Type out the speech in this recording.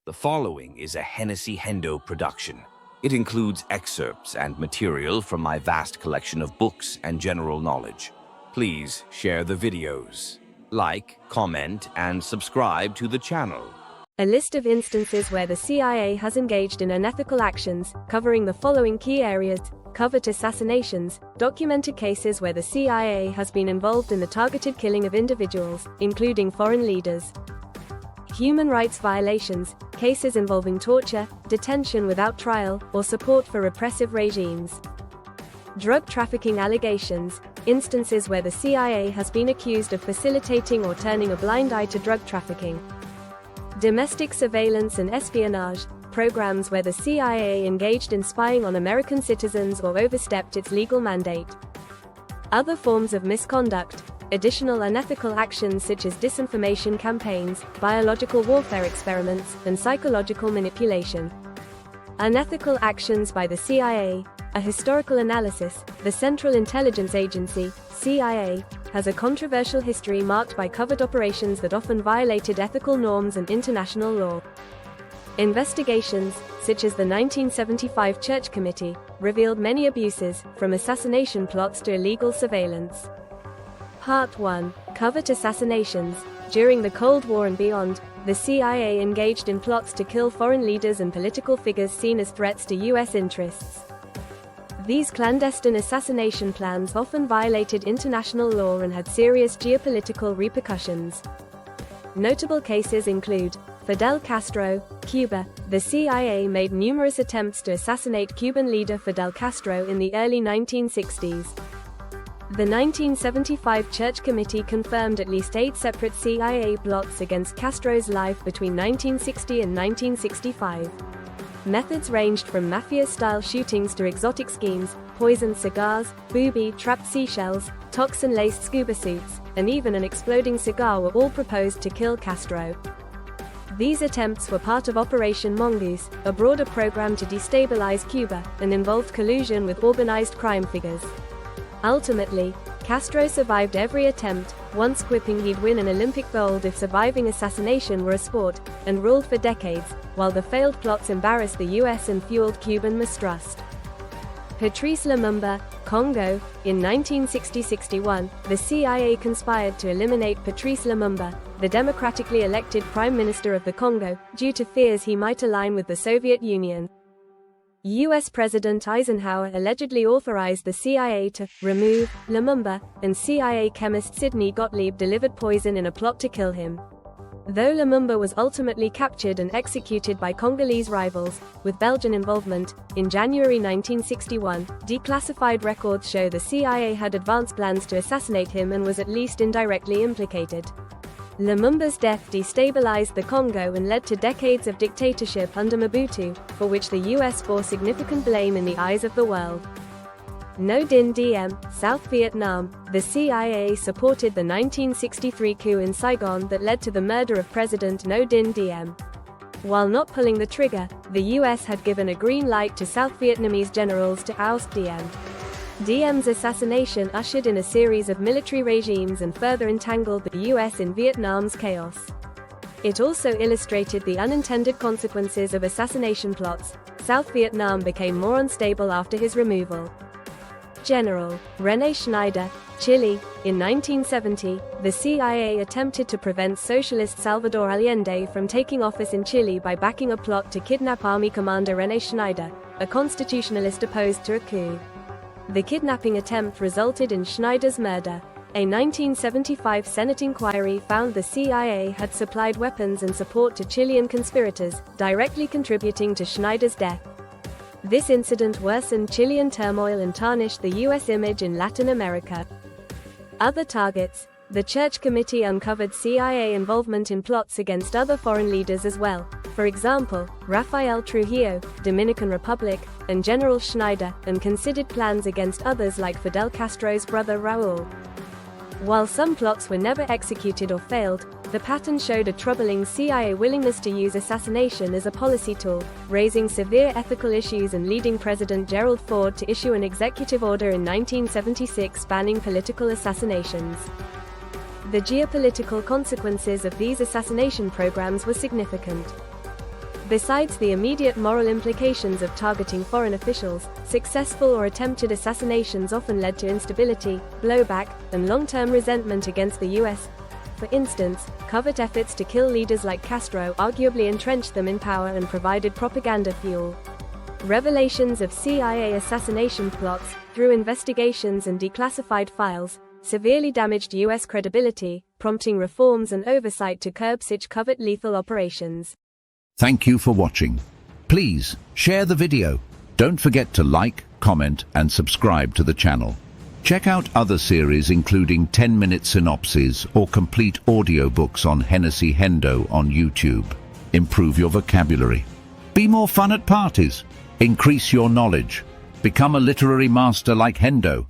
The following is a HennessyHendo production. It includes excerpts and material from my vast collection of books and general knowledge. Please share the videos. Like, comment, and subscribe to the channel. A list of instances where the CIA has engaged in unethical actions, covering the following key areas: covert assassinations, documented cases where the CIA has been involved in the targeted killing of individuals, including foreign leaders; human rights violations, cases involving torture, detention without trial, or support for repressive regimes; drug trafficking allegations, instances where the CIA has been accused of facilitating or turning a blind eye to drug trafficking; domestic surveillance and espionage, programs where the CIA engaged in spying on American citizens or overstepped its legal mandate; other forms of misconduct, additional unethical actions such as disinformation campaigns, biological warfare experiments, and psychological manipulation. Unethical actions by the CIA. A historical analysis. The Central Intelligence Agency, CIA, has a controversial history marked by covert operations that often violated ethical norms and international law. Investigations, such as the 1975 Church Committee, revealed many abuses, from assassination plots to illegal surveillance. Part 1. Covert assassinations. During the Cold War and beyond, the CIA engaged in plots to kill foreign leaders and political figures seen as threats to U.S. interests. These clandestine assassination plans often violated international law and had serious geopolitical repercussions. Notable cases include Fidel Castro, Cuba. The CIA made numerous attempts to assassinate Cuban leader Fidel Castro in the early 1960s. The 1975 Church Committee confirmed at least 8 separate CIA plots against Castro's life between 1960 and 1965. Methods ranged from mafia-style shootings to exotic schemes: poisoned cigars, booby-trapped seashells, toxin-laced scuba suits, and even an exploding cigar were all proposed to kill Castro. These attempts were part of Operation Mongoose, a broader program to destabilize Cuba, and involved collusion with organized crime figures. Ultimately, Castro survived every attempt, once quipping he'd win an Olympic gold if surviving assassination were a sport, and ruled for decades, while the failed plots embarrassed the US and fueled Cuban mistrust. Patrice Lumumba, Congo. In 1960-61, the CIA conspired to eliminate Patrice Lumumba, the democratically elected Prime Minister of the Congo, due to fears he might align with the Soviet Union. U.S. President Eisenhower allegedly authorized the CIA to remove Lumumba, and CIA chemist Sidney Gottlieb delivered poison in a plot to kill him. Though Lumumba was ultimately captured and executed by Congolese rivals, with Belgian involvement, in January 1961, declassified records show the CIA had advanced plans to assassinate him and was at least indirectly implicated. Lumumba's death destabilized the Congo and led to decades of dictatorship under Mobutu, for which the US bore significant blame in the eyes of the world. No Dinh Diem, South Vietnam. The CIA supported the 1963 coup in Saigon that led to the murder of President No Dinh Diem. While not pulling the trigger, the US had given a green light to South Vietnamese generals to oust Diem. Diem's assassination ushered in a series of military regimes and further entangled the US in Vietnam's chaos. It also illustrated the unintended consequences of assassination plots. South Vietnam became more unstable after his removal. General René Schneider, Chile. In 1970, the CIA attempted to prevent socialist Salvador Allende from taking office in Chile by backing a plot to kidnap Army Commander René Schneider, a constitutionalist opposed to a coup. The kidnapping attempt resulted in Schneider's murder. A 1975 Senate inquiry found the CIA had supplied weapons and support to Chilean conspirators, directly contributing to Schneider's death. This incident worsened Chilean turmoil and tarnished the U.S. image in Latin America. Other targets. The Church Committee uncovered CIA involvement in plots against other foreign leaders as well. For example, Rafael Trujillo, Dominican Republic, and General Schneider, and considered plans against others like Fidel Castro's brother Raúl. While some plots were never executed or failed, the pattern showed a troubling CIA willingness to use assassination as a policy tool, raising severe ethical issues and leading President Gerald Ford to issue an executive order in 1976 banning political assassinations. The geopolitical consequences of these assassination programs were significant. Besides the immediate moral implications of targeting foreign officials, successful or attempted assassinations often led to instability, blowback, and long-term resentment against the US. For instance, covert efforts to kill leaders like Castro arguably entrenched them in power and provided propaganda fuel. Revelations of CIA assassination plots, through investigations and declassified files, severely damaged US credibility, prompting reforms and oversight to curb such covert lethal operations. Thank you for watching. Please share the video. Don't forget to like, comment, and subscribe to the channel. Check out other series including 10-minute synopses or complete audiobooks on HennessyHendo on YouTube. Improve your vocabulary. Be more fun at parties. Increase your knowledge. Become a literary master like Hendo.